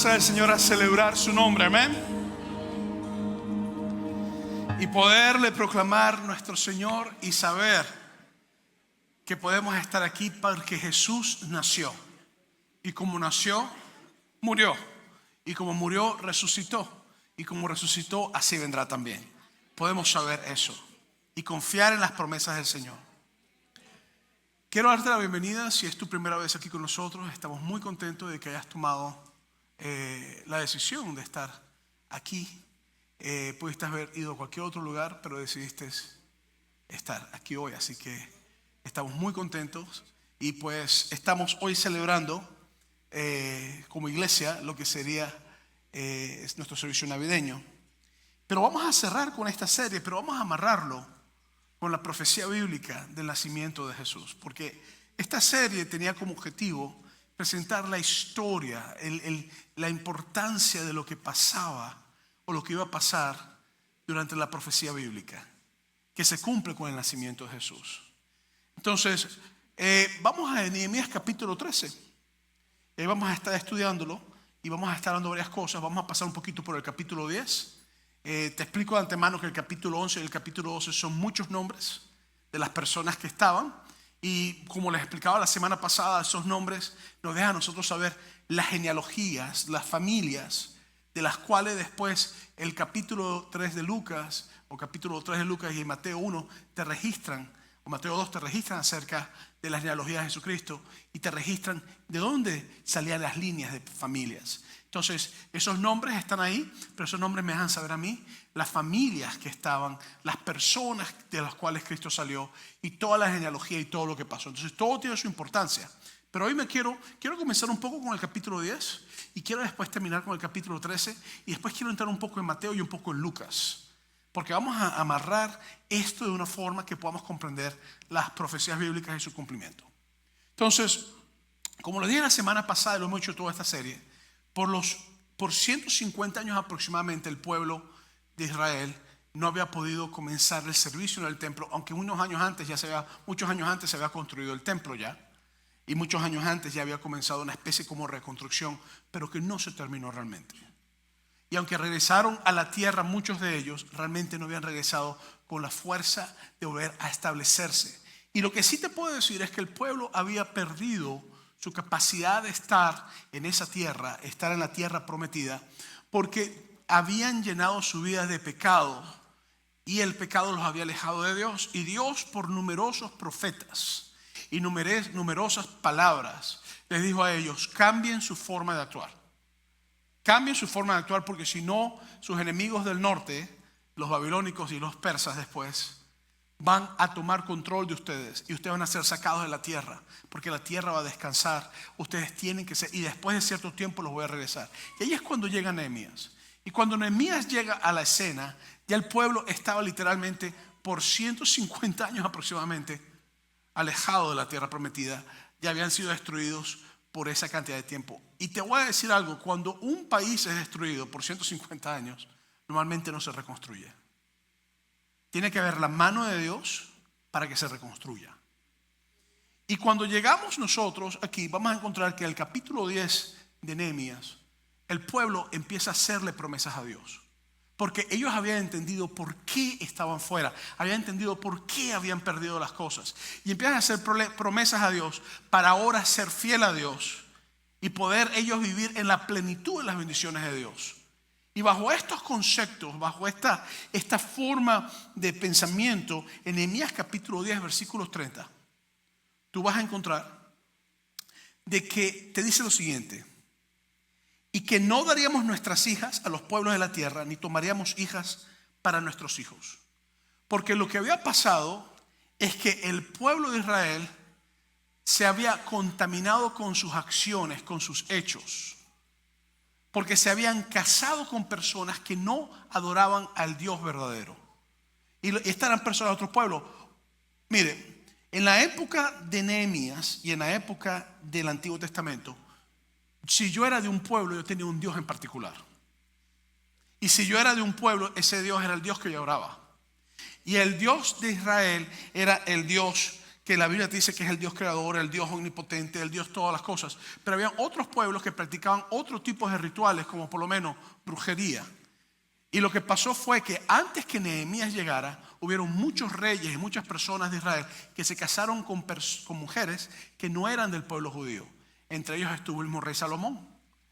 Del Señor a celebrar su nombre, amén, y poderle proclamar nuestro Señor y saber que podemos estar aquí porque Jesús nació, y como nació, murió, y como murió, resucitó, y como resucitó, así vendrá también. Podemos saber eso y confiar en las promesas del Señor. Quiero darte la bienvenida. Si es tu primera vez aquí con nosotros, estamos muy contentos de que hayas tomado la decisión de estar aquí. Pudiste haber ido a cualquier otro lugar, pero decidiste estar aquí hoy, así que estamos muy contentos. Y pues estamos hoy celebrando como iglesia lo que sería es nuestro servicio navideño. Pero vamos a cerrar con esta serie, pero vamos a amarrarlo con la profecía bíblica del nacimiento de Jesús, porque esta serie tenía como objetivo presentar la historia, la importancia de lo que pasaba o lo que iba a pasar durante la profecía bíblica, que se cumple con el nacimiento de Jesús. Entonces, vamos a Nehemías capítulo 13. Vamos a estar estudiándolo y vamos a estar dando varias cosas. Vamos a pasar un poquito por el capítulo 10. Te explico de antemano que el capítulo 11 y el capítulo 12 son muchos nombres de las personas que estaban. Y como les explicaba la semana pasada, esos nombres nos dejan a nosotros saber las genealogías, las familias, de las cuales después el capítulo 3 de Lucas, o capítulo 3 de Lucas y Mateo 1 te registran, o Mateo 2 te registran acerca de las genealogías de Jesucristo y te registran de dónde salían las líneas de familias. Entonces, esos nombres están ahí, pero esos nombres me dejan saber a mí las familias que estaban, las personas de las cuales Cristo salió y toda la genealogía y todo lo que pasó. Entonces, todo tiene su importancia. Pero hoy quiero comenzar un poco con el capítulo 10 y quiero después terminar con el capítulo 13 y después quiero entrar un poco en Mateo y un poco en Lucas. Porque vamos a amarrar esto de una forma que podamos comprender las profecías bíblicas y su cumplimiento. Entonces, como lo dije la semana pasada, lo hemos hecho toda esta serie. Por 150 años aproximadamente el pueblo de Israel no había podido comenzar el servicio en el templo, aunque muchos años antes se había construido el templo ya, y muchos años antes ya había comenzado una especie como reconstrucción, pero que no se terminó realmente. Y aunque regresaron a la tierra, muchos de ellos realmente no habían regresado con la fuerza de volver a establecerse. Y lo que sí te puedo decir es que el pueblo había perdido su capacidad de estar en esa tierra, estar en la tierra prometida, porque habían llenado su vida de pecado y el pecado los había alejado de Dios. Y Dios, por numerosos profetas y numerosas palabras, les dijo a ellos: cambien su forma de actuar. Cambien su forma de actuar, porque si no, sus enemigos del norte, los babilónicos y los persas después, van a tomar control de ustedes y ustedes van a ser sacados de la tierra, porque la tierra va a descansar. Ustedes tienen que ser, y después de cierto tiempo los voy a regresar. Y ahí es cuando llega Nehemías. Y cuando Nehemías llega a la escena, ya el pueblo estaba literalmente por 150 años aproximadamente alejado de la tierra prometida. Ya habían sido destruidos por esa cantidad de tiempo. Y te voy a decir algo: cuando un país es destruido por 150 años, normalmente no se reconstruye. Tiene que haber la mano de Dios para que se reconstruya. Y cuando llegamos nosotros aquí, vamos a encontrar que en el capítulo 10 de Nehemías, el pueblo empieza a hacerle promesas a Dios. Porque ellos habían entendido por qué estaban fuera, habían entendido por qué habían perdido las cosas. Y empiezan a hacer promesas a Dios para ahora ser fiel a Dios y poder ellos vivir en la plenitud de las bendiciones de Dios. Y bajo estos conceptos, bajo esta forma de pensamiento, en Nehemías capítulo 10, versículos 30, tú vas a encontrar de que te dice lo siguiente: y que no daríamos nuestras hijas a los pueblos de la tierra, ni tomaríamos hijas para nuestros hijos. Porque lo que había pasado es que el pueblo de Israel se había contaminado con sus acciones, con sus hechos. Porque se habían casado con personas que no adoraban al Dios verdadero. Y estas eran personas de otro pueblo. Mire, en la época de Nehemías y en la época del Antiguo Testamento, si yo era de un pueblo, yo tenía un Dios en particular. Y si yo era de un pueblo, ese Dios era el Dios que yo oraba. Y el Dios de Israel era el Dios que la Biblia te dice que es el Dios creador, el Dios omnipotente, el Dios todas las cosas. Pero había otros pueblos que practicaban otros tipos de rituales, como por lo menos brujería. Y lo que pasó fue que antes que Nehemías llegara, hubieron muchos reyes y muchas personas de Israel que se casaron con mujeres que no eran del pueblo judío. Entre ellos estuvo el mismo rey Salomón,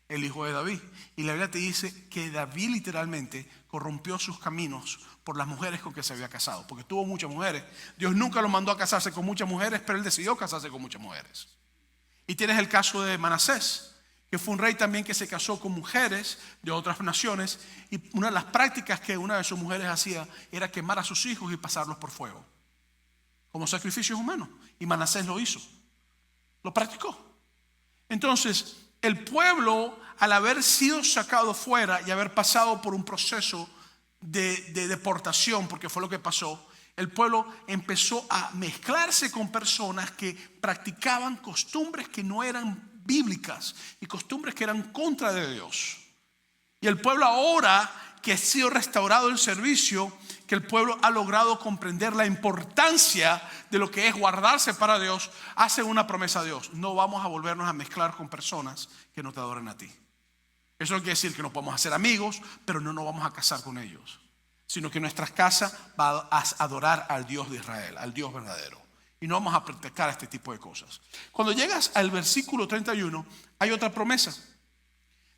el hijo de David. Y la Biblia te dice que David literalmente corrompió sus caminos por las mujeres con que se había casado, porque tuvo muchas mujeres. Dios nunca lo mandó a casarse con muchas mujeres, pero él decidió casarse con muchas mujeres. Y tienes el caso de Manasés, que fue un rey también que se casó con mujeres de otras naciones, y una de las prácticas que una de sus mujeres hacía era quemar a sus hijos y pasarlos por fuego como sacrificios humanos. Y Manasés lo hizo, lo practicó. Entonces el pueblo, al haber sido sacado fuera y haber pasado por un proceso de deportación, porque fue lo que pasó, el pueblo empezó a mezclarse con personas que practicaban costumbres que no eran bíblicas y costumbres que eran contra de Dios. Y el pueblo, ahora que ha sido restaurado el servicio, que el pueblo ha logrado comprender la importancia de lo que es guardarse para Dios, hace una promesa a Dios: no vamos a volvernos a mezclar con personas que no te adoren a ti. Eso no quiere decir que no podemos hacer amigos, pero no nos vamos a casar con ellos, sino que nuestra casa va a adorar al Dios de Israel, al Dios verdadero. Y no vamos a practicar este tipo de cosas. Cuando llegas al versículo 31, hay otra promesa.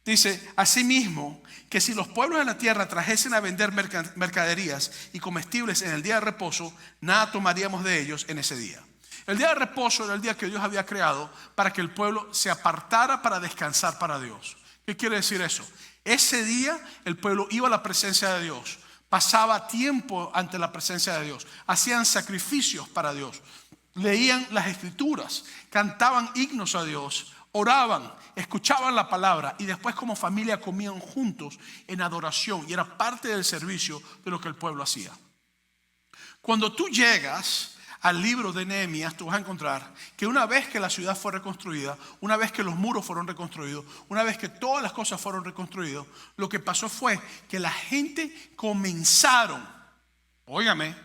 Dice: asimismo, que si los pueblos de la tierra trajesen a vender mercaderías y comestibles en el día de reposo, nada tomaríamos de ellos en ese día. El día de reposo era el día que Dios había creado para que el pueblo se apartara para descansar para Dios. ¿Qué quiere decir eso? Ese día el pueblo iba a la presencia de Dios, pasaba tiempo ante la presencia de Dios, hacían sacrificios para Dios, leían las escrituras, cantaban himnos a Dios, oraban, escuchaban la palabra y después como familia comían juntos en adoración, y era parte del servicio de lo que el pueblo hacía. Cuando tú llegas al libro de Nehemías, tú vas a encontrar que una vez que la ciudad fue reconstruida, una vez que los muros fueron reconstruidos, una vez que todas las cosas fueron reconstruidas, lo que pasó fue que la gente comenzaron, óigame,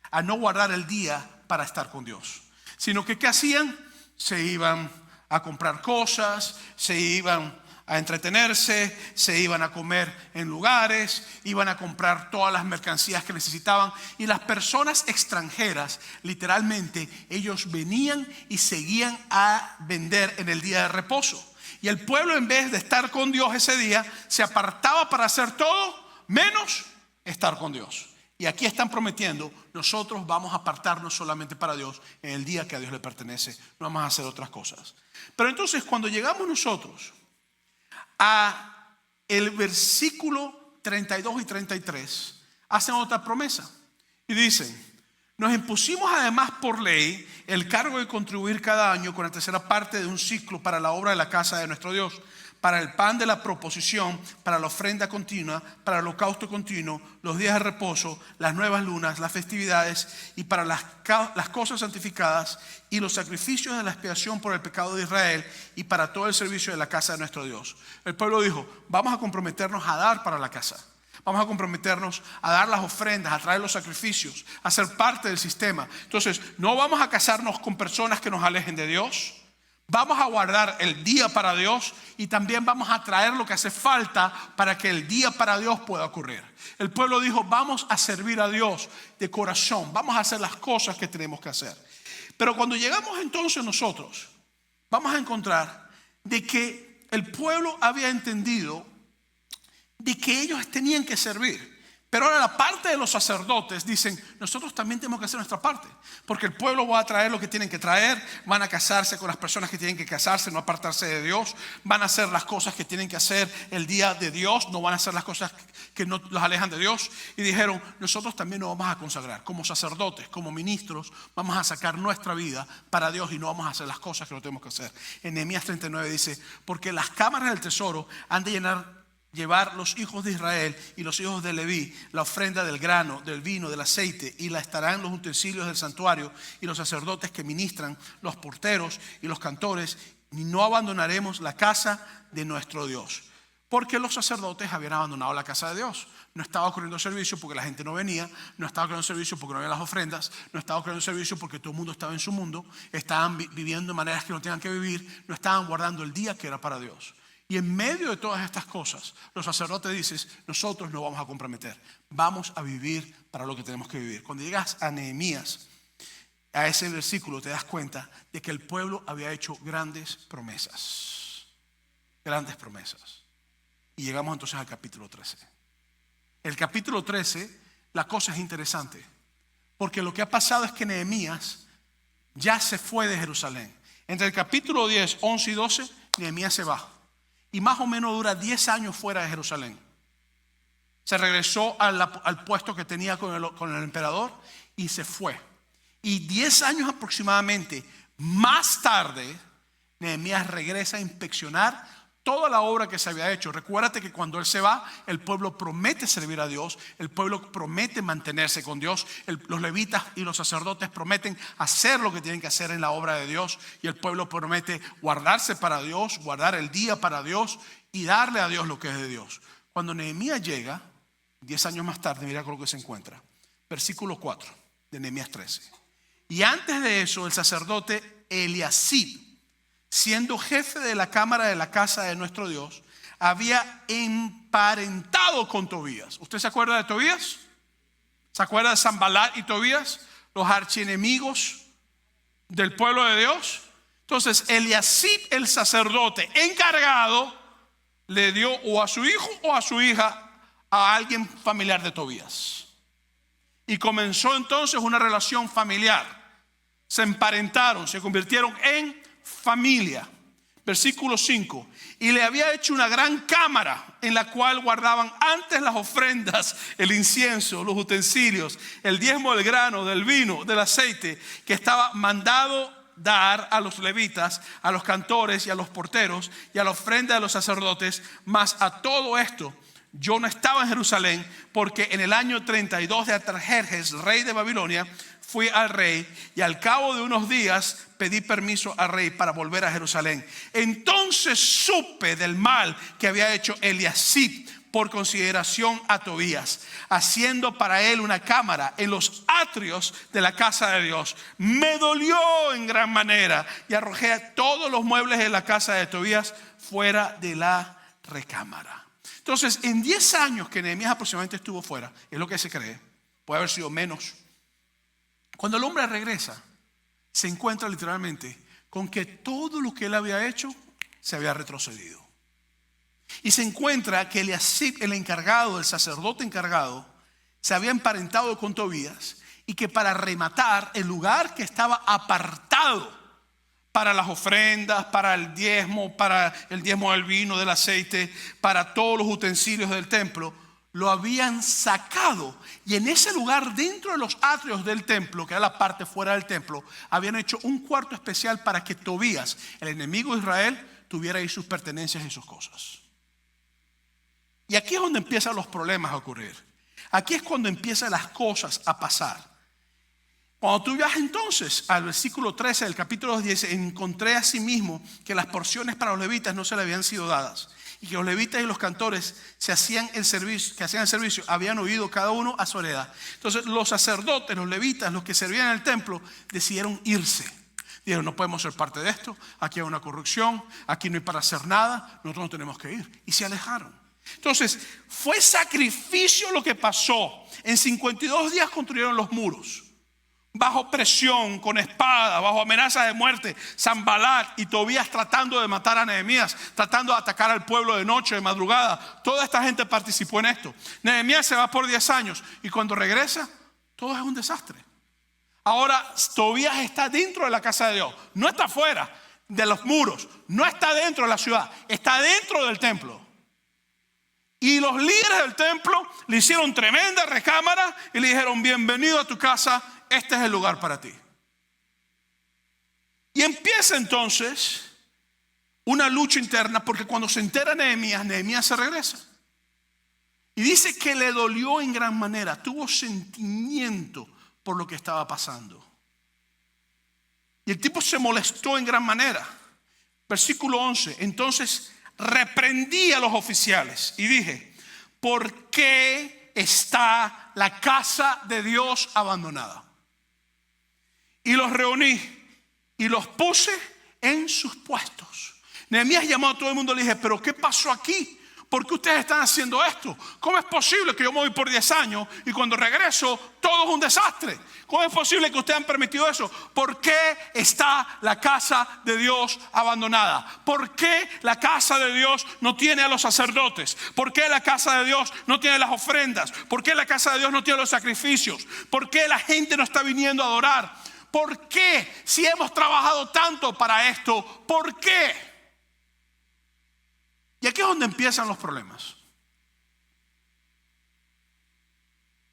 a no guardar el día para estar con Dios, sino que ¿qué hacían? Se iban a comprar cosas, se iban a entretenerse, se iban a comer en lugares, iban a comprar todas las mercancías que necesitaban. Y las personas extranjeras, literalmente, ellos venían y seguían a vender en el día de reposo. Y el pueblo, en vez de estar con Dios ese día, se apartaba para hacer todo menos estar con Dios. Y aquí están prometiendo: nosotros vamos a apartarnos solamente para Dios en el día que a Dios le pertenece, no vamos a hacer otras cosas. Pero entonces, cuando llegamos nosotros a el versículo 32 y 33, hacen otra promesa y dicen: nos impusimos además por ley el cargo de contribuir cada año con la tercera parte de un ciclo para la obra de la casa de nuestro Dios, para el pan de la proposición, para la ofrenda continua, para el holocausto continuo, los días de reposo, las nuevas lunas, las festividades, y para las cosas santificadas y los sacrificios de la expiación por el pecado de Israel, y para todo el servicio de la casa de nuestro Dios. El pueblo dijo: vamos a comprometernos a dar para la casa, vamos a comprometernos a dar las ofrendas, a traer los sacrificios, a ser parte del sistema. Entonces no vamos a casarnos con personas que nos alejen de Dios. Vamos a guardar el día para Dios, y también vamos a traer lo que hace falta para que el día para Dios pueda ocurrir. El pueblo dijo: vamos a servir a Dios de corazón, vamos a hacer las cosas que tenemos que hacer. Pero cuando llegamos entonces nosotros, vamos a encontrar de que el pueblo había entendido de que ellos tenían que servir. Pero ahora la parte de los sacerdotes dicen: nosotros también tenemos que hacer nuestra parte, porque el pueblo va a traer lo que tienen que traer, van a casarse con las personas que tienen que casarse, no apartarse de Dios, van a hacer las cosas que tienen que hacer el día de Dios, no van a hacer las cosas que no los alejan de Dios. Y dijeron: nosotros también nos vamos a consagrar como sacerdotes, como ministros, vamos a sacar nuestra vida para Dios y no vamos a hacer las cosas que no tenemos que hacer. En Nehemías 39 dice: porque las cámaras del tesoro han de llevar los hijos de Israel y los hijos de Leví la ofrenda del grano, del vino, del aceite, y la estarán los utensilios del santuario y los sacerdotes que ministran, los porteros y los cantores ni no abandonaremos la casa de nuestro Dios. Porque los sacerdotes habían abandonado la casa de Dios. No estaba ocurriendo servicio porque la gente no venía. No estaba ocurriendo servicio porque no había las ofrendas. No estaba ocurriendo servicio porque todo el mundo estaba en su mundo. Estaban viviendo de maneras que no tenían que vivir. No estaban guardando el día que era para Dios. Y en medio de todas estas cosas, los sacerdotes dicen, nosotros no vamos a comprometer. Vamos a vivir para lo que tenemos que vivir. Cuando llegas a Nehemías, a ese versículo, te das cuenta de que el pueblo había hecho grandes promesas. Grandes promesas. Y llegamos entonces al capítulo 13. El capítulo 13, la cosa es interesante. Porque lo que ha pasado es que Nehemías ya se fue de Jerusalén. Entre el capítulo 10, 11 y 12, Nehemías se va. Y más o menos dura 10 años fuera de Jerusalén. Se regresó al puesto que tenía con el emperador y se fue. Y 10 años aproximadamente más tarde, Nehemías regresa a inspeccionar toda la obra que se había hecho. Recuérdate que cuando él se va, el pueblo promete servir a Dios, el pueblo promete mantenerse con Dios, los levitas y los sacerdotes prometen hacer lo que tienen que hacer en la obra de Dios, y el pueblo promete guardarse para Dios, guardar el día para Dios y darle a Dios lo que es de Dios. Cuando Nehemías llega, 10 años más tarde, mira con lo que se encuentra. Versículo 4 de Nehemías 13. Y antes de eso, el sacerdote Eliasib, siendo jefe de la cámara de la casa de nuestro Dios, había emparentado con Tobías. ¿Usted se acuerda de Tobías? ¿Se acuerda de Sanbalat y Tobías? Los archienemigos del pueblo de Dios. Entonces Eliasib, el sacerdote encargado, le dio o a su hijo o a su hija a alguien familiar de Tobías. Y comenzó entonces una relación familiar. Se emparentaron, se convirtieron en familia. Versículo 5. Y le había hecho una gran cámara en la cual guardaban antes las ofrendas, el incienso, los utensilios, el diezmo del grano, del vino, del aceite, que estaba mandado dar a los levitas, a los cantores y a los porteros y a la ofrenda de los sacerdotes. Mas a todo esto yo no estaba en Jerusalén, porque en el año 32 de Artajerjes, rey de Babilonia, fui al rey, y al cabo de unos días pedí permiso al rey para volver a Jerusalén. Entonces supe del mal que había hecho Eliasib por consideración a Tobías, haciendo para él una cámara en los atrios de la casa de Dios. Me dolió en gran manera y arrojé todos los muebles de la casa de Tobías fuera de la recámara. Entonces, en 10 años que Nehemías aproximadamente estuvo fuera, es lo que se cree, puede haber sido menos. Cuando el hombre regresa, se encuentra literalmente con que todo lo que él había hecho se había retrocedido. Y se encuentra que Eliasib, el encargado, el sacerdote encargado, se había emparentado con Tobías, y que para rematar, el lugar que estaba apartado para las ofrendas, para el diezmo del vino, del aceite, para todos los utensilios del templo, lo habían sacado, y en ese lugar, dentro de los atrios del templo, que era la parte fuera del templo, habían hecho un cuarto especial para que Tobías, el enemigo de Israel, tuviera ahí sus pertenencias y sus cosas. Y aquí es donde empiezan los problemas a ocurrir. Aquí es cuando empiezan las cosas a pasar. Cuando tú viajas entonces al versículo 13 del capítulo 10, encontré asimismo que las porciones para los levitas no se le habían sido dadas, y que los levitas y los cantores que hacían el servicio habían huido cada uno a su heredad. Entonces los sacerdotes, los levitas, los que servían en el templo, decidieron irse. Dijeron, no podemos ser parte de esto, aquí hay una corrupción, aquí no hay para hacer nada, nosotros no tenemos que ir. Y se alejaron. Entonces fue sacrificio lo que pasó. En 52 días construyeron los muros, bajo presión, con espada, bajo amenaza de muerte. Sanbalat y Tobías tratando de matar a Nehemías, tratando de atacar al pueblo de noche, de madrugada. Toda esta gente participó en esto. Nehemías se va por 10 años, y cuando regresa, todo es un desastre. Ahora Tobías está dentro de la casa de Dios, no está fuera de los muros, no está dentro de la ciudad, está dentro del templo. Y los líderes del templo le hicieron tremenda recámara y le dijeron, bienvenido a tu casa, este es el lugar para ti. Y empieza entonces una lucha interna, porque cuando se entera Nehemías se regresa. Y dice que le dolió en gran manera, tuvo sentimiento por lo que estaba pasando. Y el tipo se molestó en gran manera. Versículo 11. Entonces reprendí a los oficiales y dije: ¿por qué está la casa de Dios abandonada? Y los reuní y los puse en sus puestos. Nehemías llamó a todo el mundo y le dije: ¿pero qué pasó aquí? ¿Por qué ustedes están haciendo esto? ¿Cómo es posible que yo me voy por 10 años y cuando regreso todo es un desastre? ¿Cómo es posible que ustedes han permitido eso? ¿Por qué está la casa de Dios abandonada? ¿Por qué la casa de Dios no tiene a los sacerdotes? ¿Por qué la casa de Dios no tiene las ofrendas? ¿Por qué la casa de Dios no tiene los sacrificios? ¿Por qué la gente no está viniendo a adorar? ¿Por qué? Si hemos trabajado tanto para esto, ¿por qué? Y aquí es donde empiezan los problemas.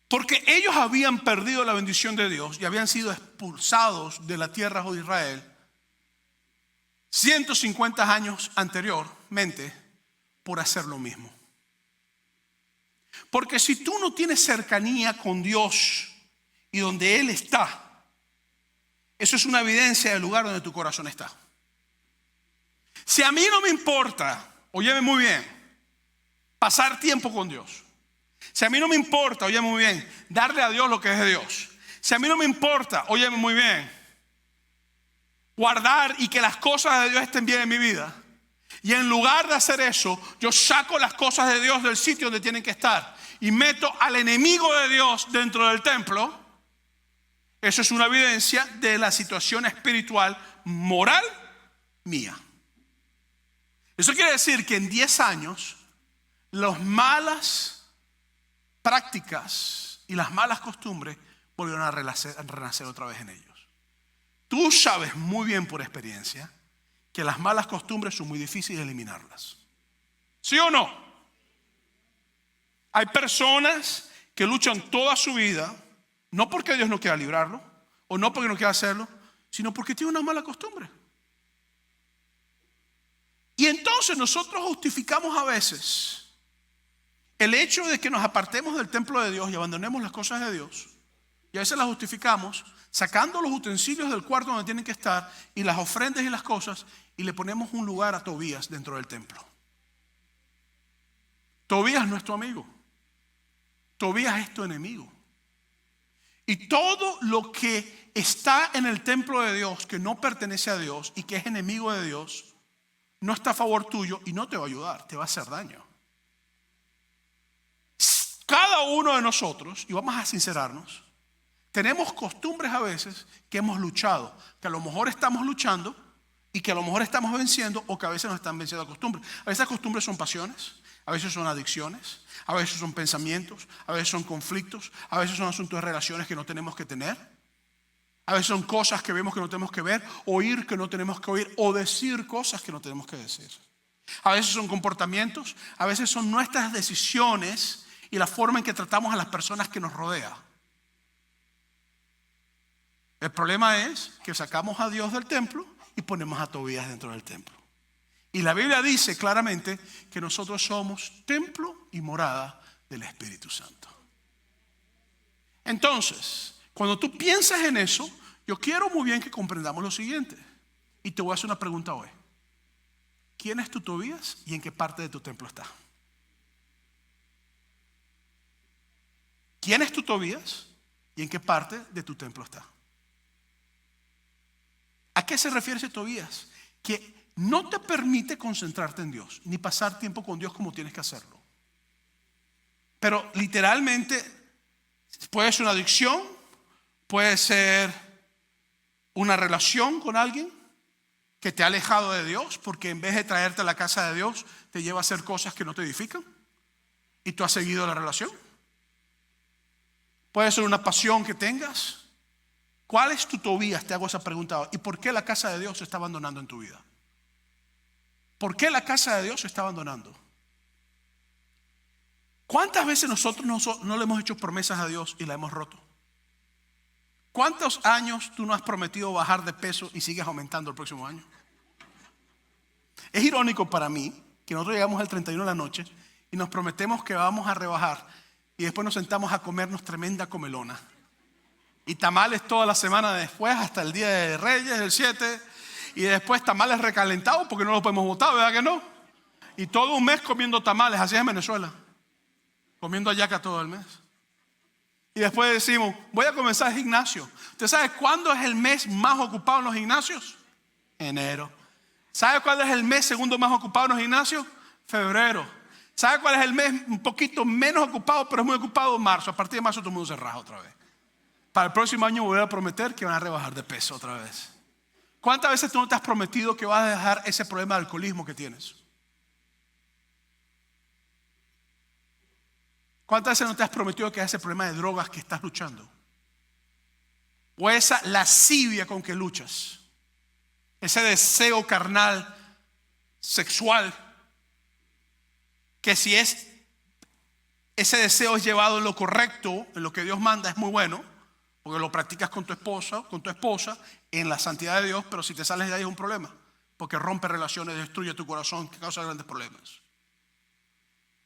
Porque ellos habían perdido la bendición de Dios y habían sido expulsados de la tierra de Israel 150 años anteriormente por hacer lo mismo. Porque si tú no tienes cercanía con Dios y donde Él está, eso es una evidencia del lugar donde tu corazón está. Si a mí no me importa, óyeme muy bien, pasar tiempo con Dios. Si a mí no me importa, óyeme muy bien, darle a Dios lo que es de Dios. Si a mí no me importa, óyeme muy bien, guardar y que las cosas de Dios estén bien en mi vida, y en lugar de hacer eso, yo saco las cosas de Dios del sitio donde tienen que estar y meto al enemigo de Dios dentro del templo, eso es una evidencia de la situación espiritual, moral mía. Eso quiere decir que en 10 años las malas prácticas y las malas costumbres volvieron a renacer otra vez en ellos. Tú sabes muy bien por experiencia que las malas costumbres son muy difíciles de eliminarlas. ¿Sí o no? Hay personas que luchan toda su vida, no porque Dios no quiera librarlo, o no porque no quiera hacerlo, sino porque tiene una mala costumbre. Y entonces nosotros justificamos a veces el hecho de que nos apartemos del templo de Dios y abandonemos las cosas de Dios. Y a veces las justificamos sacando los utensilios del cuarto donde tienen que estar y las ofrendas y las cosas, y le ponemos un lugar a Tobías dentro del templo. Tobías no es tu amigo. Tobías es tu enemigo. Y todo lo que está en el templo de Dios que no pertenece a Dios y que es enemigo de Dios, no está a favor tuyo y no te va a ayudar, te va a hacer daño. Cada uno de nosotros, y vamos a sincerarnos, tenemos costumbres a veces que hemos luchado, que a lo mejor estamos luchando y que a lo mejor estamos venciendo, o que a veces nos están venciendo costumbres. A veces las costumbres son pasiones, a veces son adicciones, a veces son pensamientos, a veces son conflictos, a veces son asuntos de relaciones que no tenemos que tener, a veces son cosas que vemos que no tenemos que ver, oír que no tenemos que oír, o decir cosas que no tenemos que decir. A veces son comportamientos, a veces son nuestras decisiones y la forma en que tratamos a las personas que nos rodean. El problema es que sacamos a Dios del templo y ponemos a Tobías dentro del templo. Y la Biblia dice claramente que nosotros somos templo y morada del Espíritu Santo. Entonces, cuando tú piensas en eso, yo quiero muy bien que comprendamos lo siguiente. Y te voy a hacer una pregunta hoy. ¿Quién es tu Tobías y en qué parte de tu templo está? ¿Quién es tu Tobías y en qué parte de tu templo está? ¿A qué se refiere ese Tobías? Que no te permite concentrarte en Dios, ni pasar tiempo con Dios como tienes que hacerlo. Pero literalmente puede ser una adicción, puede ser una relación con alguien que te ha alejado de Dios, porque en vez de traerte a la casa de Dios, te lleva a hacer cosas que no te edifican y tú has seguido la relación. Puede ser una pasión que tengas. ¿Cuál es tu Tobías? Te hago esa pregunta. ¿Y por qué la casa de Dios se está abandonando en tu vida? ¿Por qué la casa de Dios se está abandonando? ¿Cuántas veces nosotros no le hemos hecho promesas a Dios y la hemos roto? ¿Cuántos años tú no has prometido bajar de peso y sigues aumentando el próximo año? Es irónico para mí que nosotros llegamos el 31 de la noche y nos prometemos que vamos a rebajar y después nos sentamos a comernos tremenda comelona y tamales toda la semana después hasta el día de Reyes, el 7, Y después tamales recalentados porque no los podemos botar, ¿verdad que no? Y todo un mes comiendo tamales, así es en Venezuela. Comiendo hallaca todo el mes. Y después decimos, voy a comenzar el gimnasio. ¿Usted sabe cuándo es el mes más ocupado en los gimnasios? Enero. ¿Sabe cuál es el mes segundo más ocupado en los gimnasios? Febrero. ¿Sabe cuál es el mes un poquito menos ocupado, pero es muy ocupado? Marzo. A partir de marzo todo el mundo se raja otra vez. Para el próximo año voy a prometer que van a rebajar de peso otra vez. ¿Cuántas veces tú no te has prometido que vas a dejar ese problema de alcoholismo que tienes? ¿Cuántas veces no te has prometido que ese problema de drogas que estás luchando? O esa lascivia con que luchas. Ese deseo carnal, sexual, que si ese deseo es llevado en lo correcto, en lo que Dios manda, es muy bueno, porque lo practicas con tu esposa, en la santidad de Dios, pero si te sales de ahí es un problema, porque rompe relaciones, destruye tu corazón, que causa grandes problemas.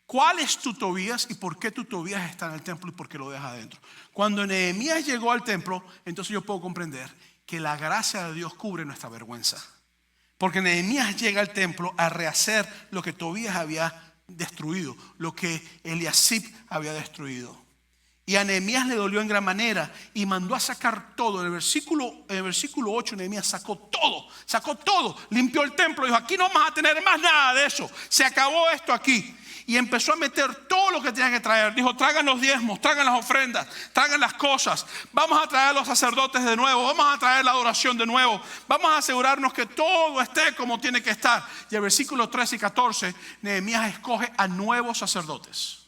¿Cuál es tu Tobías y por qué tu Tobías está en el templo y por qué lo deja adentro? Cuando Nehemías llegó al templo, entonces yo puedo comprender que la gracia de Dios cubre nuestra vergüenza. Porque Nehemías llega al templo a rehacer lo que Tobías había destruido, lo que Eliasib había destruido. Y a Nehemías le dolió en gran manera y mandó a sacar todo. En el versículo 8 Nehemías sacó todo, limpió el templo, dijo: aquí no vamos a tener más nada de eso, se acabó esto aquí. Y empezó a meter todo lo que tenía que traer. Dijo: traigan los diezmos, traigan las ofrendas, traigan las cosas. Vamos a traer a los sacerdotes de nuevo, vamos a traer la adoración de nuevo. Vamos a asegurarnos que todo esté como tiene que estar. Y el versículo 13 y 14 Nehemías escoge a nuevos sacerdotes.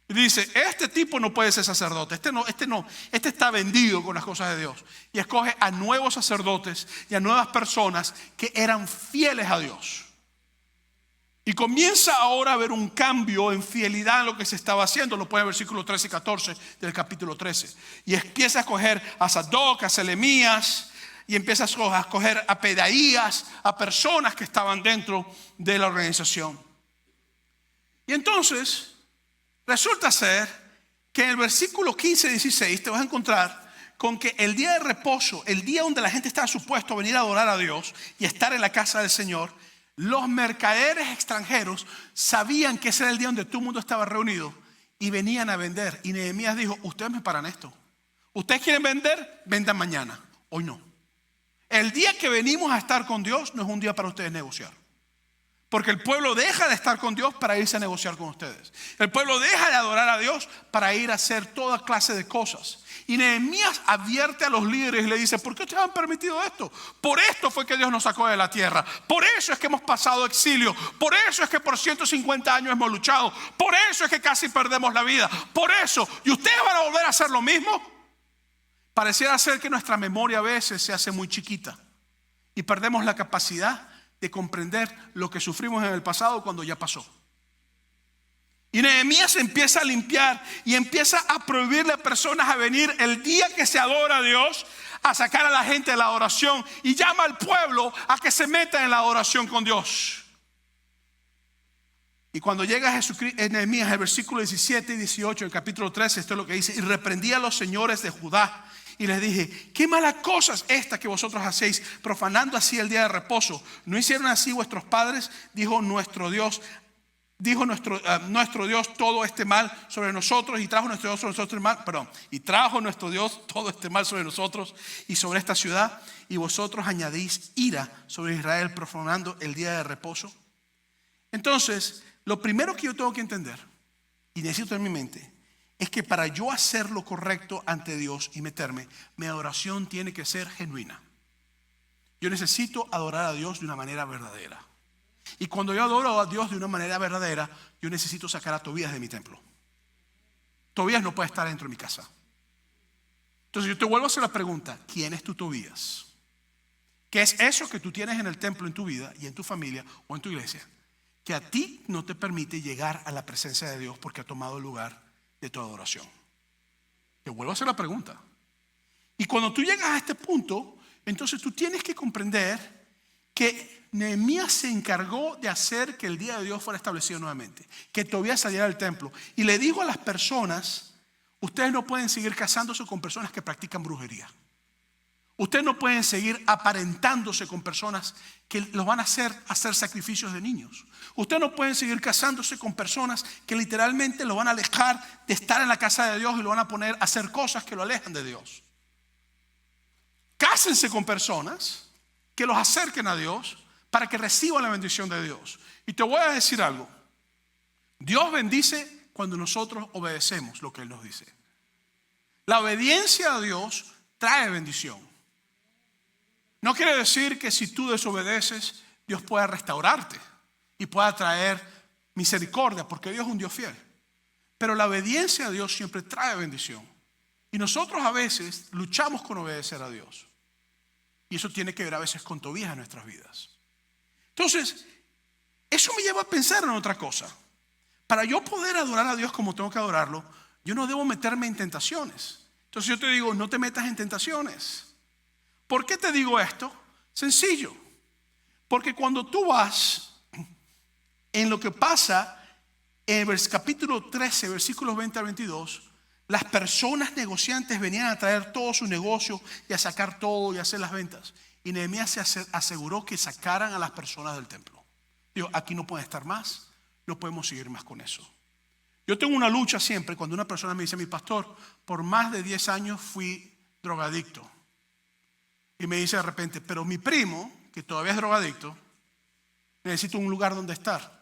Y dice: este tipo no puede ser sacerdote, este está vendido con las cosas de Dios. Y escoge a nuevos sacerdotes y a nuevas personas que eran fieles a Dios. Y comienza ahora a haber un cambio en fidelidad en lo que se estaba haciendo. Lo puede ver en versículos 13 y 14 del capítulo 13. Y empieza a escoger a Sadoc, a Selemías, y empieza a escoger a Pedaías, a personas que estaban dentro de la organización. Y entonces resulta ser que en el versículo 15 y 16 te vas a encontrar con que el día de reposo, el día donde la gente estaba supuesto a venir a adorar a Dios y estar en la casa del Señor, los mercaderes extranjeros sabían que ese era el día donde todo el mundo estaba reunido y venían a vender. Y Nehemías dijo: ustedes me paran esto. Ustedes quieren vender, vendan mañana, hoy no. El día que venimos a estar con Dios no es un día para ustedes negociar. Porque el pueblo deja de estar con Dios para irse a negociar con ustedes. El pueblo deja de adorar a Dios para ir a hacer toda clase de cosas. Y Nehemías advierte a los líderes y le dice: ¿por qué ustedes han permitido esto? Por esto fue que Dios nos sacó de la tierra. Por eso es que hemos pasado exilio. Por eso es que por 150 años hemos luchado. Por eso es que casi perdemos la vida. Por eso. ¿Y ustedes van a volver a hacer lo mismo? Pareciera ser que nuestra memoria a veces se hace muy chiquita y perdemos la capacidad de comprender lo que sufrimos en el pasado cuando ya pasó. Y Nehemías empieza a limpiar y empieza a prohibirle a personas a venir el día que se adora a Dios, a sacar a la gente de la adoración, y llama al pueblo a que se meta en la adoración con Dios. Y cuando llega Jesucristo, en Nehemías, el versículo 17 y 18 del capítulo 13, esto es lo que dice: y reprendí a los señores de Judá y les dije: qué mala cosa es esta que vosotros hacéis, profanando así el día de reposo. ¿No hicieron así vuestros padres? Dijo nuestro Dios todo este mal sobre nosotros, y trajo nuestro Dios todo este mal sobre nosotros y sobre esta ciudad, y vosotros añadís ira sobre Israel, profanando el día de reposo. Entonces, lo primero que yo tengo que entender, y necesito en mi mente, es que para yo hacer lo correcto ante Dios y meterme, mi adoración tiene que ser genuina. Yo necesito adorar a Dios de una manera verdadera. Y cuando yo adoro a Dios de una manera verdadera, yo necesito sacar a Tobías de mi templo. Tobías no puede estar dentro de mi casa. Entonces yo te vuelvo a hacer la pregunta: ¿quién es tu Tobías? ¿Qué es eso que tú tienes en el templo, en tu vida y en tu familia o en tu iglesia, que a ti no te permite llegar a la presencia de Dios porque ha tomado el lugar de tu adoración? Te vuelvo a hacer la pregunta. Y cuando tú llegas a este punto, entonces tú tienes que comprender que Nehemías se encargó de hacer que el día de Dios fuera establecido nuevamente, que Tobías saliera del templo, y le dijo a las personas: ustedes no pueden seguir casándose con personas que practican brujería. Ustedes no pueden seguir aparentándose con personas que los van a hacer sacrificios de niños. Ustedes no pueden seguir casándose con personas que literalmente lo van a alejar de estar en la casa de Dios y lo van a poner a hacer cosas que lo alejan de Dios. Cásense con personas que los acerquen a Dios para que reciban la bendición de Dios. Y te voy a decir algo. Dios bendice cuando nosotros obedecemos lo que Él nos dice. La obediencia a Dios trae bendición. No quiere decir que si tú desobedeces, Dios pueda restaurarte y pueda traer misericordia, porque Dios es un Dios fiel. Pero la obediencia a Dios siempre trae bendición. Y nosotros a veces luchamos con obedecer a Dios. Y eso tiene que ver a veces con tobillas en nuestras vidas. Entonces, eso me lleva a pensar en otra cosa. Para yo poder adorar a Dios como tengo que adorarlo, yo no debo meterme en tentaciones. Entonces yo te digo, no te metas en tentaciones. ¿Por qué te digo esto? Sencillo. Porque cuando tú vas en lo que pasa en el capítulo 13, versículos 20 al 22, las personas negociantes venían a traer todo su negocio y a sacar todo y a hacer las ventas. Y Nehemías se aseguró que sacaran a las personas del templo. Digo, aquí no pueden estar más, no podemos seguir más con eso. Yo tengo una lucha siempre cuando una persona me dice, mi pastor, por más de 10 años fui drogadicto. Y me dice de repente, pero mi primo, que todavía es drogadicto, necesita un lugar donde estar.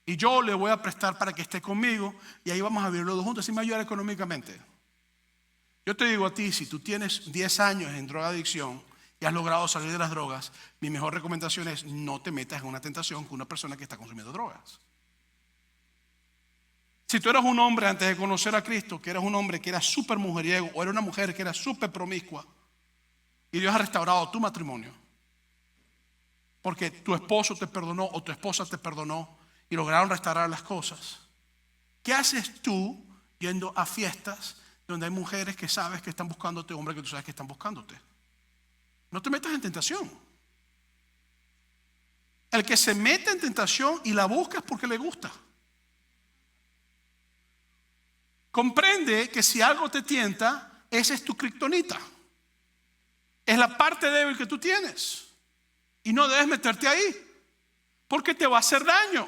Y yo le voy a prestar para que esté conmigo y ahí vamos a vivir los dos juntos, así me ayuda económicamente. Yo te digo a ti, si tú tienes 10 años en drogadicción y has logrado salir de las drogas, mi mejor recomendación es no te metas en una tentación con una persona que está consumiendo drogas. Si tú eras un hombre antes de conocer a Cristo, que eras un hombre que era súper mujeriego o era una mujer que era súper promiscua y Dios ha restaurado tu matrimonio porque tu esposo te perdonó o tu esposa te perdonó y lograron restaurar las cosas, ¿qué haces tú yendo a fiestas donde hay mujeres que sabes que están buscándote, hombres que tú sabes que están buscándote? No te metas en tentación. El que se mete en tentación y la busca es porque le gusta. Comprende que si algo te tienta, esa es tu kriptonita. Es la parte débil que tú tienes. Y no debes meterte ahí, porque te va a hacer daño.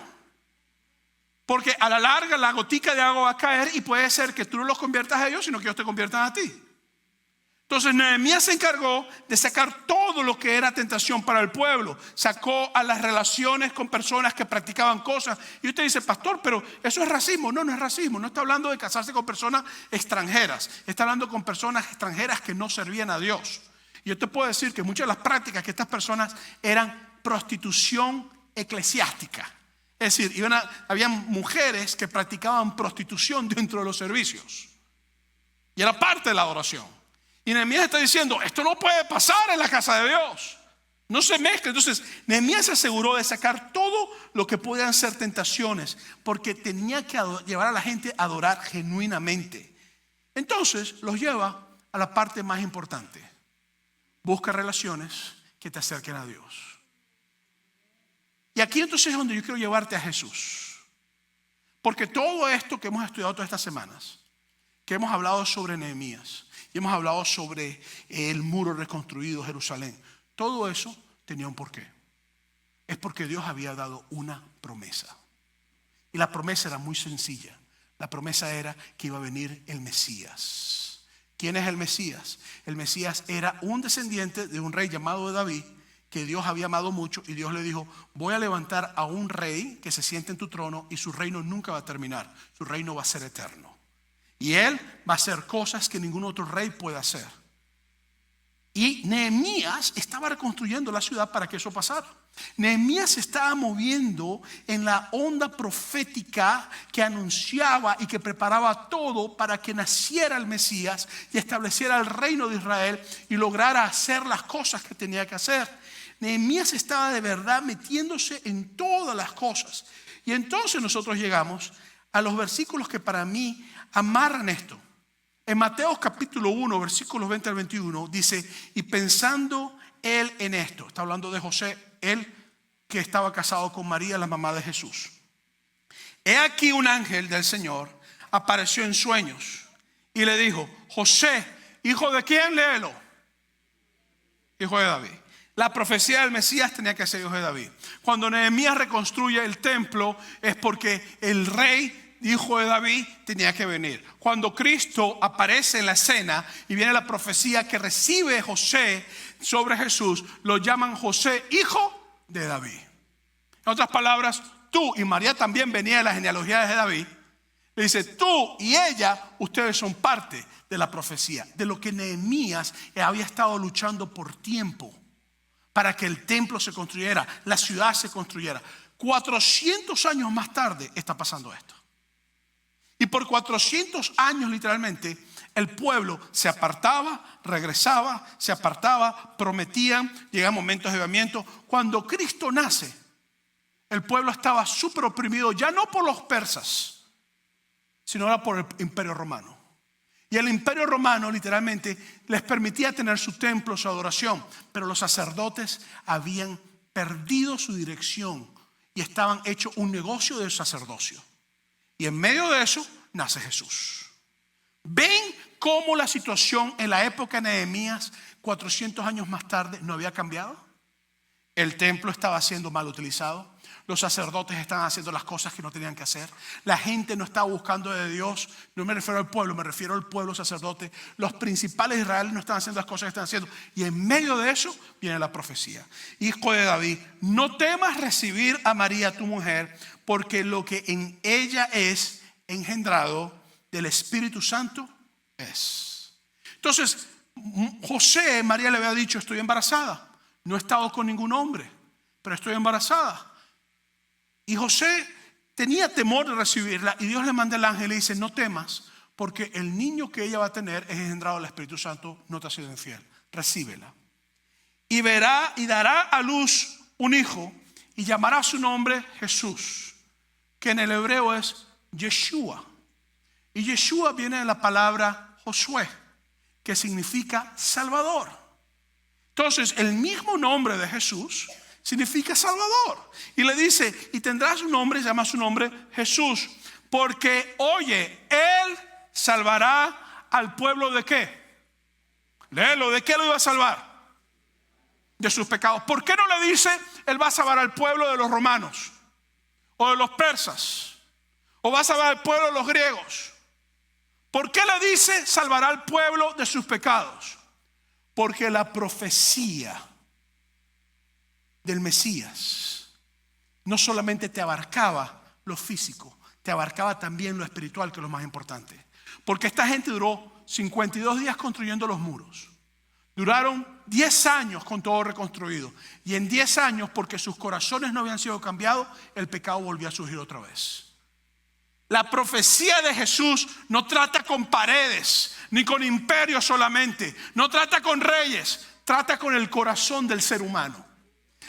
Porque a la larga la gotica de agua va a caer y puede ser que tú no los conviertas a ellos, sino que ellos te conviertan a ti. Entonces Nehemías se encargó de sacar todo lo que era tentación para el pueblo. Sacó a las relaciones con personas que practicaban cosas. Y usted dice, pastor, pero eso es racismo. No, no es racismo. No está hablando de casarse con personas extranjeras. Está hablando con personas extranjeras que no servían a Dios. Y yo te puedo decir que muchas de las prácticas que estas personas eran prostitución eclesiástica. Es decir, había mujeres que practicaban prostitución dentro de los servicios. Y era parte de la adoración. Y Nehemías está diciendo, esto no puede pasar en la casa de Dios. No se mezcla. Entonces, Nehemías se aseguró de sacar todo lo que podían ser tentaciones, porque tenía que llevar a la gente a adorar genuinamente. Entonces, los lleva a la parte más importante. Busca relaciones que te acerquen a Dios. Y aquí entonces es donde yo quiero llevarte a Jesús. Porque todo esto que hemos estudiado todas estas semanas, que hemos hablado sobre Nehemías, y hemos hablado sobre el muro reconstruido de Jerusalén, todo eso tenía un porqué. Es porque Dios había dado una promesa. Y la promesa era muy sencilla. La promesa era que iba a venir el Mesías. ¿Quién es el Mesías? El Mesías era un descendiente de un rey llamado David, que Dios había amado mucho, y Dios le dijo, voy a levantar a un rey que se siente en tu trono y su reino nunca va a terminar, su reino va a ser eterno. Y él va a hacer cosas que ningún otro rey puede hacer. Y Nehemías estaba reconstruyendo la ciudad para que eso pasara. Nehemías se estaba moviendo en la onda profética que anunciaba y que preparaba todo para que naciera el Mesías y estableciera el reino de Israel y lograra hacer las cosas que tenía que hacer. Nehemías estaba de verdad metiéndose en todas las cosas. Y entonces nosotros llegamos a los versículos que para mí amarran esto. En Mateo capítulo 1, versículos 20 al 21, dice, y pensando él en esto, está hablando de José, él que estaba casado con María, la mamá de Jesús. He aquí un ángel del Señor apareció en sueños y le dijo, José, ¿hijo de quién? Léelo. hijo de David. La profecía del Mesías tenía que ser hijo de David. Cuando Nehemías reconstruye el templo es porque el rey, hijo de David, tenía que venir. Cuando Cristo aparece en la escena y viene la profecía que recibe José sobre Jesús, lo llaman José, hijo de David. En otras palabras, tú y María también venía de la genealogía de David. Le dice, tú y ella, ustedes son parte de la profecía, de lo que Nehemías había estado luchando por tiempo, para que el templo se construyera, la ciudad se construyera. 400 años más tarde está pasando esto. Y por 400 años literalmente el pueblo se apartaba, regresaba, se apartaba, prometían, llegaban momentos de avivamiento. Cuando Cristo nace, el pueblo estaba súper oprimido, ya no por los persas, sino ahora por el Imperio Romano. Y el Imperio Romano literalmente les permitía tener su templo, su adoración, pero los sacerdotes habían perdido su dirección y estaban hecho un negocio del sacerdocio. Y en medio de eso nace Jesús. ¿Ven cómo la situación en la época de Nehemías, 400 años más tarde, no había cambiado? El templo estaba siendo mal utilizado. Los sacerdotes estaban haciendo las cosas que no tenían que hacer. La gente no estaba buscando de Dios. No me refiero al pueblo, me refiero al pueblo sacerdote. Los principales de Israel no estaban haciendo las cosas que están haciendo. Y en medio de eso viene la profecía. Hijo de David, no temas recibir a María tu mujer, porque lo que en ella es engendrado del Espíritu Santo es. Entonces, José, María le había dicho, estoy embarazada. No he estado con ningún hombre, pero estoy embarazada. Y José tenía temor de recibirla y Dios le manda el ángel y le dice, no temas, porque el niño que ella va a tener es engendrado del Espíritu Santo, no te ha sido infiel, recíbela. Y verá y dará a luz un hijo y llamará su nombre Jesús, que en el hebreo es Yeshua. Y Yeshua viene de la palabra Josué, que significa Salvador. Entonces el mismo nombre de Jesús significa Salvador. Y le dice, y tendrá su nombre, llama su nombre Jesús, porque oye, Él salvará al pueblo ¿de qué? Léelo, ¿de qué lo iba a salvar? De sus pecados. ¿Por qué no le dice, Él va a salvar al pueblo de los romanos? O de los persas. O va a salvar al pueblo de los griegos. ¿Por qué le dice, salvará al pueblo de sus pecados? Porque la profecía del Mesías no solamente te abarcaba lo físico, te abarcaba también lo espiritual, que es lo más importante. Porque esta gente duró 52 días construyendo los muros. Duraron 10 años con todo reconstruido. Y en 10 años, porque sus corazones no habían sido cambiados, el pecado volvió a surgir otra vez. La profecía de Jesús no trata con paredes, ni con imperios solamente. No trata con reyes, trata con el corazón del ser humano.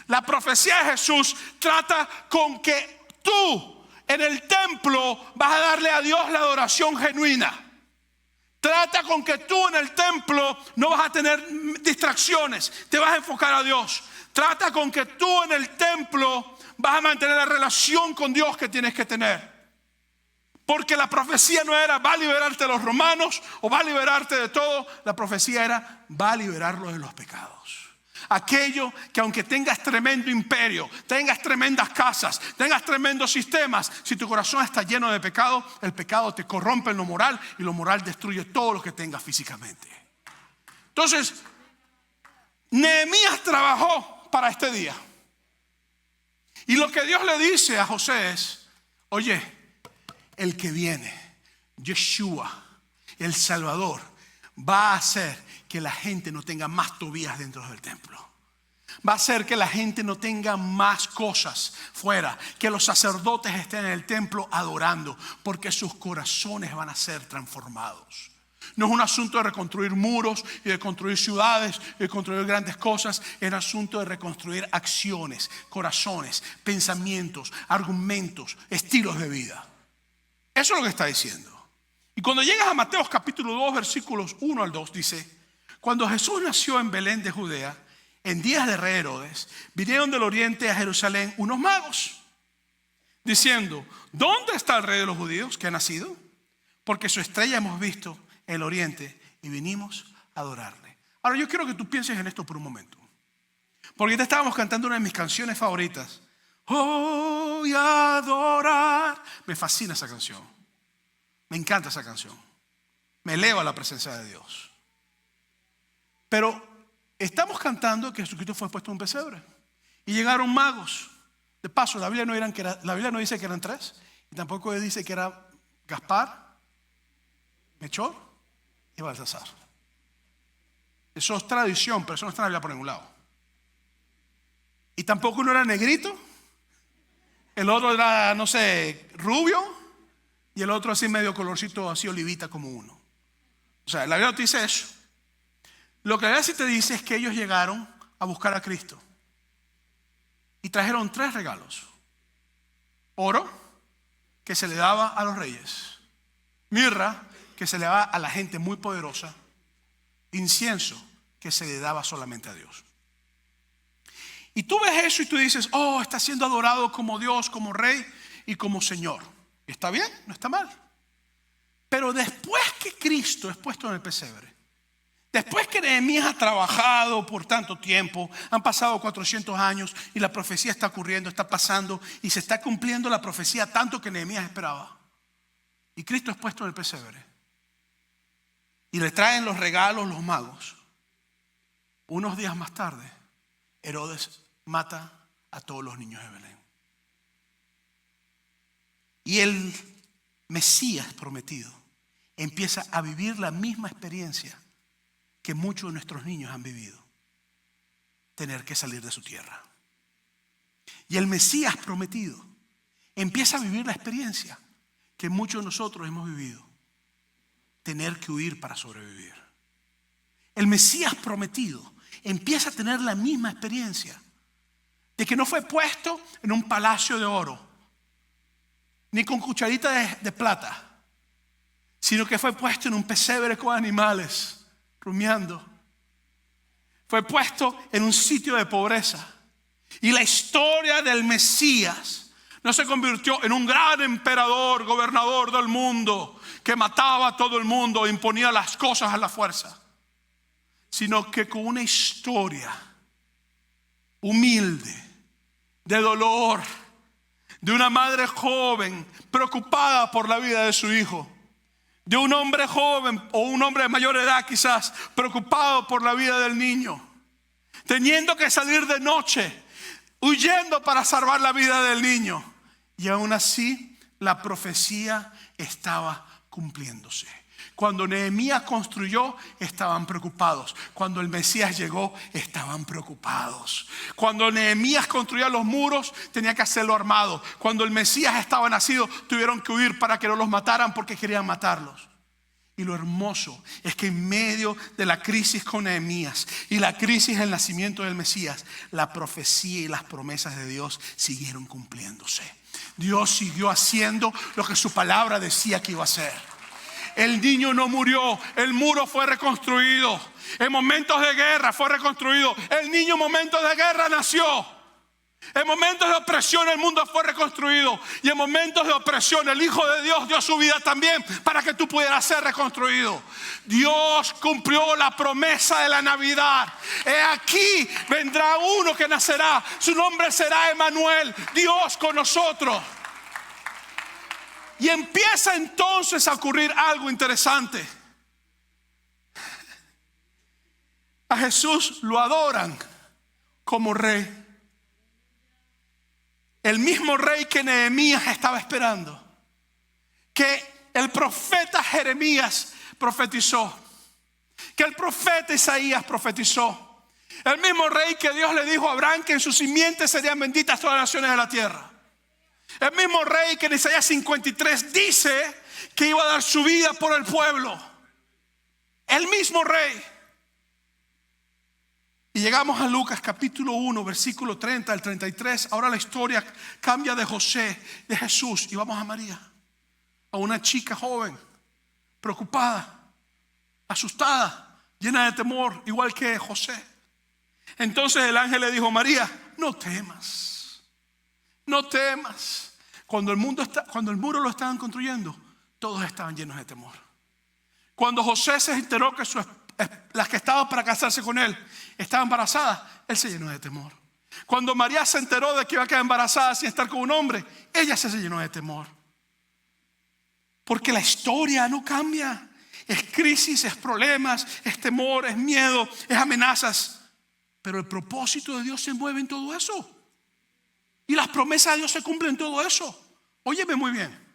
La profecía de Jesús trata con que tú en el templo vas a darle a Dios la adoración genuina. Trata con que tú en el templo no vas a tener distracciones, te vas a enfocar a Dios. Trata con que tú en el templo vas a mantener la relación con Dios que tienes que tener. Porque la profecía no era va a liberarte de los romanos o va a liberarte de todo. La profecía era va a liberarlos de los pecados. Aquello que aunque tengas tremendo imperio, tengas tremendas casas, tengas tremendos sistemas, si tu corazón está lleno de pecado, el pecado te corrompe en lo moral y lo moral destruye todo lo que tengas físicamente. Entonces, Nehemías trabajó para este día. Y lo que Dios le dice a José es, oye, el que viene, Yeshua, el Salvador, va a hacer que la gente no tenga más Tobías dentro del templo. Va a hacer que la gente no tenga más cosas fuera, que los sacerdotes estén en el templo adorando, porque sus corazones van a ser transformados. No es un asunto de reconstruir muros y de construir ciudades y de construir grandes cosas. Es un asunto de reconstruir acciones, corazones, pensamientos, argumentos, estilos de vida. Eso es lo que está diciendo. Y cuando llegas a Mateo capítulo 2 versículos 1 al 2 dice, cuando Jesús nació en Belén de Judea, en días de rey Herodes, vinieron del oriente a Jerusalén unos magos, diciendo, ¿dónde está el rey de los judíos que ha nacido? Porque su estrella hemos visto en el oriente y vinimos a adorarle. Ahora yo quiero que tú pienses en esto por un momento. Porque ahorita estábamos cantando una de mis canciones favoritas. Voy a adorar. Me fascina esa canción. Me encanta esa canción. Me eleva a la presencia de Dios. Pero estamos cantando que Jesucristo fue puesto en un pesebre. Y llegaron magos. De paso, la Biblia no dice que eran 3. Y tampoco dice que era Gaspar, Melchor y Baltasar. Eso es tradición, pero eso no está en la Biblia por ningún lado. Y tampoco uno era negrito. El otro era, no sé, rubio. Y el otro así medio colorcito, así olivita como uno. O sea, la Biblia no te dice eso. Lo que la Biblia sí te dice es que ellos llegaron a buscar a Cristo. Y trajeron 3 regalos. Oro, que se le daba a los reyes. Mirra, que se le daba a la gente muy poderosa. Incienso, que se le daba solamente a Dios. Y tú ves eso y tú dices, oh, está siendo adorado como Dios, como Rey y como Señor. ¿Está bien? No está mal. Pero después que Cristo es puesto en el pesebre, después que Nehemías ha trabajado por tanto tiempo, han pasado 400 años y la profecía está ocurriendo, está pasando y se está cumpliendo la profecía tanto que Nehemías esperaba. Y Cristo es puesto en el pesebre. Y le traen los regalos los magos. Unos días más tarde, Herodes mata a todos los niños de Belén. Y el Mesías prometido empieza a vivir la misma experiencia que muchos de nuestros niños han vivido. Tener que salir de su tierra. Y el Mesías prometido empieza a vivir la experiencia que muchos de nosotros hemos vivido. Tener que huir para sobrevivir. El Mesías prometido empieza a tener la misma experiencia de que no fue puesto en un palacio de oro, ni con cucharita de plata, sino que fue puesto en un pesebre con animales, rumiando. Fue puesto en un sitio de pobreza. Y la historia del Mesías no se convirtió en un gran emperador, gobernador del mundo, que mataba a todo el mundo e imponía las cosas a la fuerza, sino que con una historia humilde, de dolor, de una madre joven preocupada por la vida de su hijo, de un hombre joven o un hombre de mayor edad quizás preocupado por la vida del niño, teniendo que salir de noche, huyendo para salvar la vida del niño. Y aún así la profecía estaba cumpliéndose. Cuando Nehemías construyó, estaban preocupados. Cuando el Mesías llegó, estaban preocupados. Cuando Nehemías construía los muros, tenía que hacerlo armado. Cuando el Mesías estaba nacido, tuvieron que huir para que no los mataran porque querían matarlos. Y lo hermoso es que en medio de la crisis con Nehemías y la crisis del nacimiento del Mesías, la profecía y las promesas de Dios siguieron cumpliéndose. Dios siguió haciendo lo que su palabra decía que iba a hacer. El niño no murió, el muro fue reconstruido. En momentos de guerra fue reconstruido. El niño en momentos de guerra nació. En momentos de opresión el mundo fue reconstruido. Y en momentos de opresión el Hijo de Dios dio su vida también para que tú pudieras ser reconstruido. Dios cumplió la promesa de la Navidad. He aquí vendrá uno que nacerá. Su nombre será Emmanuel, Dios con nosotros. Y empieza entonces a ocurrir algo interesante. A Jesús lo adoran como rey. El mismo rey que Nehemías estaba esperando. Que el profeta Jeremías profetizó. Que el profeta Isaías profetizó. El mismo rey que Dios le dijo a Abraham que en su simiente serían benditas todas las naciones de la tierra. El mismo rey que en Isaías 53 dice que iba a dar su vida por el pueblo. El mismo rey. Y llegamos a Lucas capítulo 1, versículo 30 al 33. Ahora la historia cambia de José, de Jesús, y vamos a María. A una chica joven, preocupada, asustada, llena de temor, igual que José. Entonces el ángel le dijo: María, no temas. No temas. Cuando el muro lo estaban construyendo, todos estaban llenos de temor. Cuando José se enteró que las que estaban para casarse con él, estaban embarazadas, él se llenó de temor. Cuando María se enteró de que iba a quedar embarazada sin estar con un hombre, ella se llenó de temor. Porque la historia no cambia. Es crisis, es problemas, es temor, es miedo, es amenazas. Pero el propósito de Dios se mueve en todo eso. Y las promesas de Dios se cumplen en todo eso. Óyeme muy bien.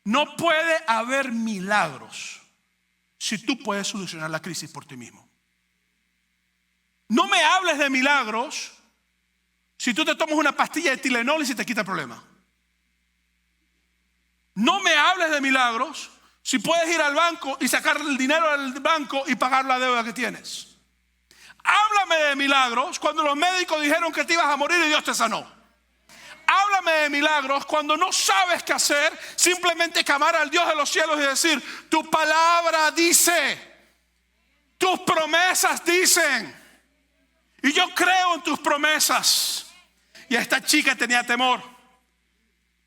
No puede haber milagros si tú puedes solucionar la crisis por ti mismo. No me hables de milagros si tú te tomas una pastilla de Tylenol y se te quita el problema. No me hables de milagros si puedes ir al banco y sacar el dinero del banco y pagar la deuda que tienes. Háblame de milagros cuando los médicos dijeron que te ibas a morir y Dios te sanó. Háblame de milagros cuando no sabes qué hacer, simplemente clamar al Dios de los cielos y decir: tu palabra dice, tus promesas dicen, y yo creo en tus promesas. Y esta chica tenía temor,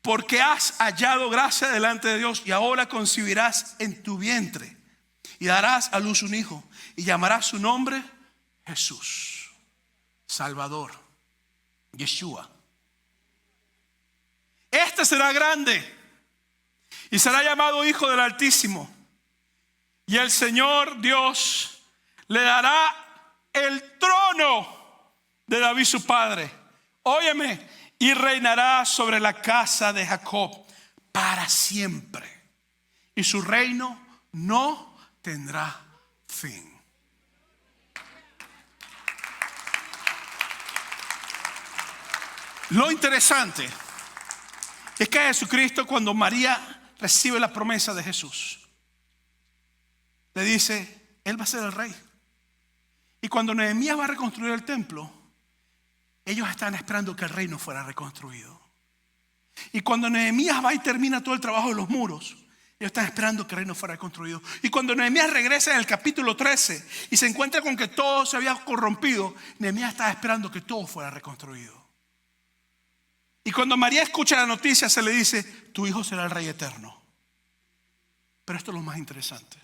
porque has hallado gracia delante de Dios, y ahora concebirás en tu vientre y darás a luz un hijo, y llamarás su nombre Jesús, Salvador, Yeshua. Este será grande y será llamado Hijo del Altísimo, y el Señor Dios le dará el trono de David su padre. Óyeme, y reinará sobre la casa de Jacob para siempre, y su reino no tendrá fin. Lo interesante es que Jesucristo, cuando María recibe la promesa de Jesús, le dice: Él va a ser el rey. Y cuando Nehemías va a reconstruir el templo, ellos estaban esperando que el reino fuera reconstruido. Y cuando Nehemías va y termina todo el trabajo de los muros, ellos están esperando que el reino fuera reconstruido. Y cuando Nehemías regresa en el capítulo 13 y se encuentra con que todo se había corrompido, Nehemías estaba esperando que todo fuera reconstruido. Y cuando María escucha la noticia, se le dice: tu hijo será el rey eterno. Pero esto es lo más interesante.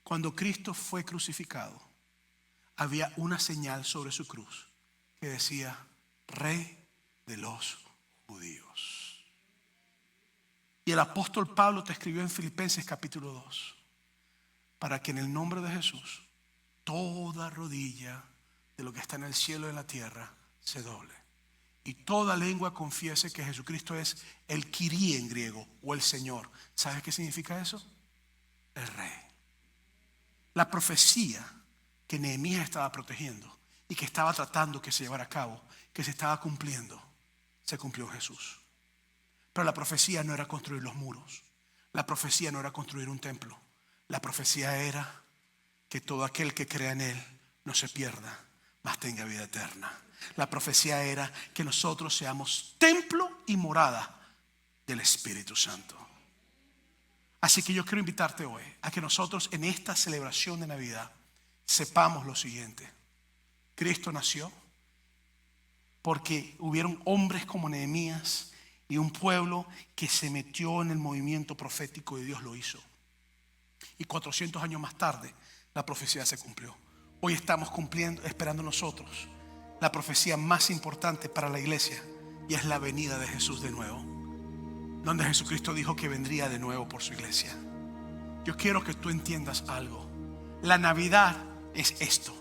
Cuando Cristo fue crucificado, había una señal sobre su cruz que decía: Rey de los judíos. Y el apóstol Pablo te escribió en Filipenses capítulo 2: para que en el nombre de Jesús toda rodilla de lo que está en el cielo y en la tierra se doble, y toda lengua confiese que Jesucristo es el Kyrie en griego, o el Señor. ¿Sabes qué significa eso? El Rey. La profecía que Nehemías estaba protegiendo y que estaba tratando que se llevara a cabo, que se estaba cumpliendo, se cumplió en Jesús. Pero la profecía no era construir los muros. La profecía no era construir un templo. La profecía era que todo aquel que crea en Él no se pierda, mas tenga vida eterna. La profecía era que nosotros seamos templo y morada del Espíritu Santo. Así que yo quiero invitarte hoy a que nosotros en esta celebración de Navidad sepamos lo siguiente: Cristo nació porque hubieron hombres como Nehemías y un pueblo que se metió en el movimiento profético, y Dios lo hizo. Y 400 años más tarde la profecía se cumplió. Hoy estamos cumpliendo, esperando nosotros la profecía más importante para la iglesia, y es la venida de Jesús de nuevo, donde Jesucristo dijo que vendría de nuevo por su iglesia. Yo quiero que tú entiendas algo. La Navidad es esto.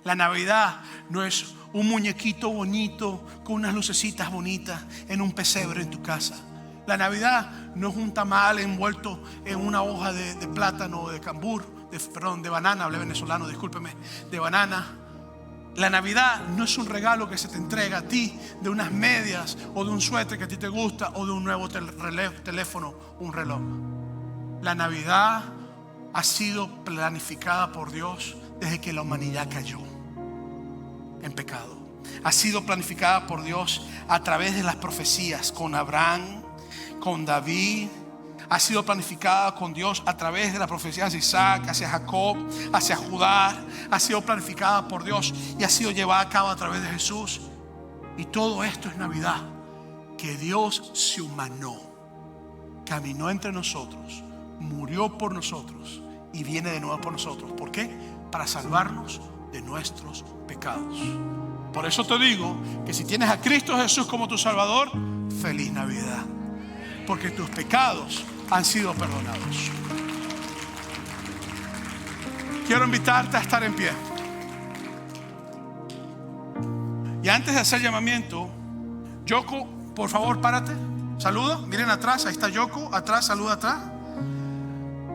La Navidad no es un muñequito bonito con unas lucecitas bonitas en un pesebre en tu casa. La Navidad no es un tamal envuelto en una hoja de plátano o de cambur, de banana, hablé venezolano, discúlpeme, de banana. La Navidad no es un regalo que se te entrega a ti de unas medias o de un suéter que a ti te gusta o de un nuevo teléfono, un reloj. La Navidad ha sido planificada por Dios desde que la humanidad cayó en pecado. Ha sido planificada por Dios a través de las profecías con Abraham, con David. Ha sido planificada con Dios a través de las profecías de Isaac, hacia Jacob, hacia Judá. Ha sido planificada por Dios y ha sido llevada a cabo a través de Jesús. Y todo esto es Navidad, que Dios se humanó, caminó entre nosotros, murió por nosotros y viene de nuevo por nosotros. ¿Por qué? para salvarnos de nuestros pecados. Por eso te digo que si tienes a Cristo Jesús como tu Salvador, feliz Navidad, porque tus pecados han sido perdonados. Quiero invitarte a estar en pie. Y antes de hacer llamamiento, Yoko, por favor, párate. Saluda, miren atrás, ahí está Yoko, atrás, saluda atrás.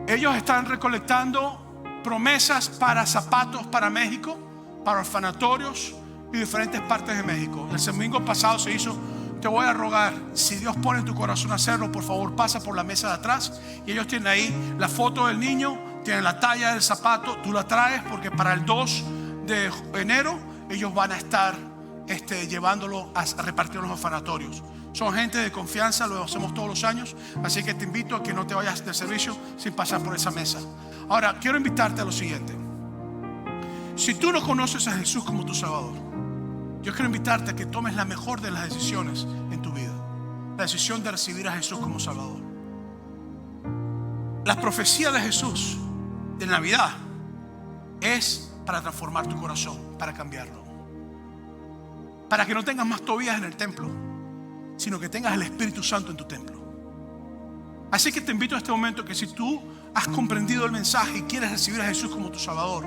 Ellos están recolectando promesas para zapatos para México, para orfanatorios y diferentes partes de México. El domingo pasado se hizo. Te voy a rogar, si Dios pone en tu corazón hacerlo, por favor pasa por la mesa de atrás. Y ellos tienen ahí la foto del niño, tienen la talla del zapato. Tú la traes porque para el 2 de enero ellos van a estar llevándolo a repartir en los orfanatorios. Son gente de confianza, lo hacemos todos los años. Así que te invito a que no te vayas del servicio sin pasar por esa mesa. Ahora, quiero invitarte a lo siguiente. Si tú no conoces a Jesús como tu Salvador, yo quiero invitarte a que tomes la mejor de las decisiones en tu vida. La decisión de recibir a Jesús como Salvador. La profecía de Jesús de Navidad es para transformar tu corazón, para cambiarlo. Para que no tengas más Tobías en el templo, sino que tengas el Espíritu Santo en tu templo. Así que te invito a este momento que si tú has comprendido el mensaje y quieres recibir a Jesús como tu Salvador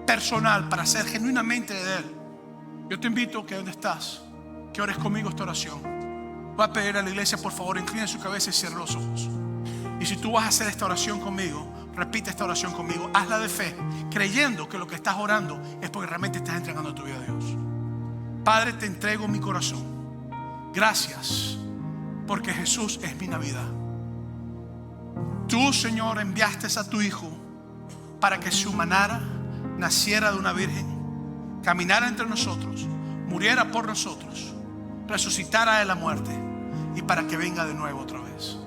personal, para ser genuinamente de Él, yo te invito que donde estás, que ores conmigo esta oración. Voy a pedir a la iglesia, por favor, incline su cabeza y cierre los ojos. Y si tú vas a hacer esta oración conmigo, repite esta oración conmigo. Hazla de fe, creyendo que lo que estás orando es porque realmente estás entregando tu vida a Dios. Padre, te entrego mi corazón. Gracias, porque Jesús es mi Navidad. Tú, Señor, enviaste a tu Hijo para que se humanara, naciera de una virgen, caminara entre nosotros, muriera por nosotros, resucitara de la muerte y para que venga de nuevo otra vez.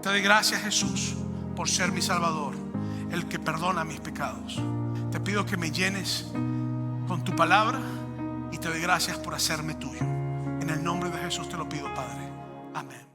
Te doy gracias, Jesús, por ser mi Salvador, el que perdona mis pecados. Te pido que me llenes con tu palabra y te doy gracias por hacerme tuyo. En el nombre de Jesús te lo pido, Padre. Amén.